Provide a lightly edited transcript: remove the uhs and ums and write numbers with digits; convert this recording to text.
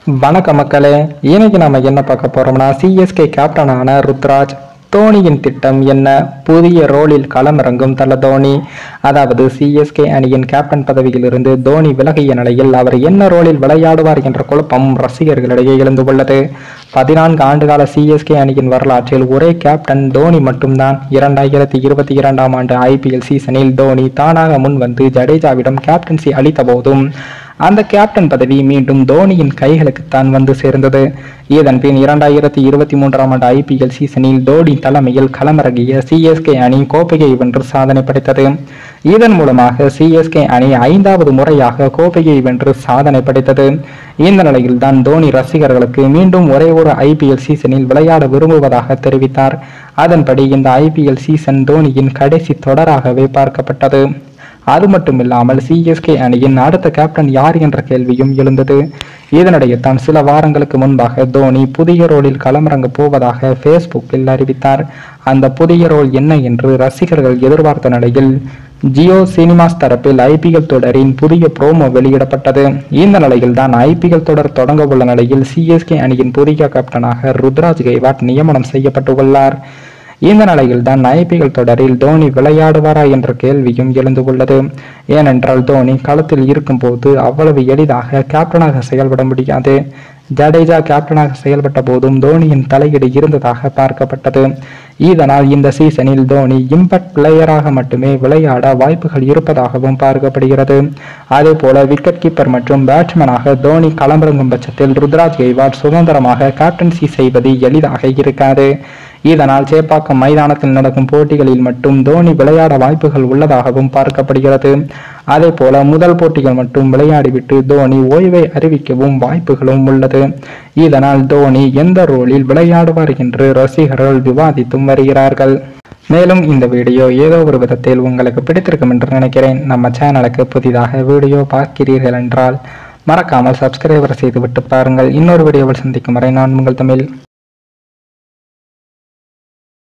வணக்க மக்களே, இன்னைக்கு நம்ம என்ன பார்க்க போறோம்னா சிஎஸ்கே கேப்டனான ருத்ராஜ் தோனியின் திட்டம் என்ன, புதிய ரோலில் களமிறங்கும் தல தோனி. அதாவது சிஎஸ்கே அணியின் கேப்டன் பதவியிலிருந்து தோனி விலகிய நிலையில் அவர் என்ன ரோலில் விளையாடுவார் என்ற குழப்பம் ரசிகர்களிடையே எழுந்து உள்ளது. 14 ஆண்டுகால சிஎஸ்கே அணியின் வரலாற்றில் ஒரே கேப்டன் தோனி மட்டும்தான். 2022ஆம் ஆண்டு IPL சீசனில் தோனி தானாக முன் வந்து ஜடேஜாவிடம் கேப்டன்சி அளித்த போதும் அந்த கேப்டன் பதவி மீண்டும் தோனியின் கைகளுக்குத்தான் வந்து சேர்ந்தது. இதன் பின் 2023ஆம் ஆண்டு IPL சீசனில் தோனி தலைமையில் களமிறங்கிய சிஎஸ்கே அணி கோப்பையை வென்று சாதனை படைத்தது. இதன் மூலமாக சிஎஸ்கே அணி 5வது முறையாக கோப்பையை வென்று சாதனை படைத்தது. இந்த நிலையில் தான் தோனி ரசிகர்களுக்கு மீண்டும் ஒரே ஒரு IPL சீசனில் விளையாட விரும்புவதாக தெரிவித்தார். அதன்படி இந்த IPL சீசன் தோனியின் கடைசி தொடராகவே பார்க்கப்பட்டது. அது மட்டுமில்லாமல் சிஎஸ்கே அணியின் அடுத்த கேப்டன் யார் என்ற கேள்வியும் எழுந்தது. இதனிடையே தான் சில வாரங்களுக்கு முன்பாக தோனி புதிய ரோலில் களமிறங்க போவதாக ஃபேஸ்புக்கில் அறிவித்தார். அந்த புதிய ரோல் என்ன என்று ரசிகர்கள் எதிர்பார்த்த நிலையில் ஜியோ சினிமாஸ் தரப்பில் IPL தொடரின் புதிய ப்ரோமோ வெளியிடப்பட்டது. இந்த நிலையில் தான் IPL தொடர் தொடங்க உள்ள நிலையில் சிஎஸ்கே அணியின் புதிய கேப்டனாக ருத்ராஜ் கெய்க்வாட் நியமனம் செய்யப்பட்டுள்ளார். இந்த நிலையில் தான் IPL தொடரில் தோனி விளையாடுவாரா என்ற கேள்வியும் எழுந்து உள்ளது. ஏனென்றால் தோனி களத்தில் இருக்கும் போது அவ்வளவு எளிதாக கேப்டனாக செயல்பட முடியாது. ஜடேஜா கேப்டனாக செயல்பட்ட போதும் தோனியின் தலையீடு இருந்ததாக பார்க்கப்பட்டது. இதனால் இந்த சீசனில் தோனி இம்பாக்ட் பிளேயராக மட்டுமே விளையாட வாய்ப்புகள் இருப்பதாகவும் பார்க்கப்படுகிறது. அதே போல விக்கெட் கீப்பர் மற்றும் பேட்ஸ்மேனாக தோனி களமிறங்கும் பட்சத்தில் ருத்ராஜ் கெய்க்வாட் சுதந்திரமாக கேப்டன்சி செய்வது எளிதாக இருக்காது. இதனால் சேப்பாக்கம் மைதானத்தில் நடக்கும் போட்டிகளில் மட்டும் தோனி விளையாட வாய்ப்புகள் உள்ளதாகவும் பார்க்கப்படுகிறது. அதே போல முதல் போட்டிகள் மட்டும் விளையாடிவிட்டு தோனி ஓய்வை அறிவிக்கவும் வாய்ப்புகளும் உள்ளது. இதனால் தோனி எந்த ரோலில் விளையாடுவார் என்று ரசிகர்கள் விவாதித்தும் வருகிறார்கள். மேலும் இந்த வீடியோ ஏதோ ஒரு விதத்தில் உங்களுக்கு பிடித்திருக்கும் என்று நினைக்கிறேன். நம்ம சேனலுக்கு புதிதாக வீடியோ பார்க்கிறீர்கள் என்றால் மறக்காமல் சப்ஸ்கிரைபர் செய்துவிட்டு பாருங்கள். இன்னொரு வீடியோவில் சந்திக்கும் வரை நான் உங்கள் தமிழ்.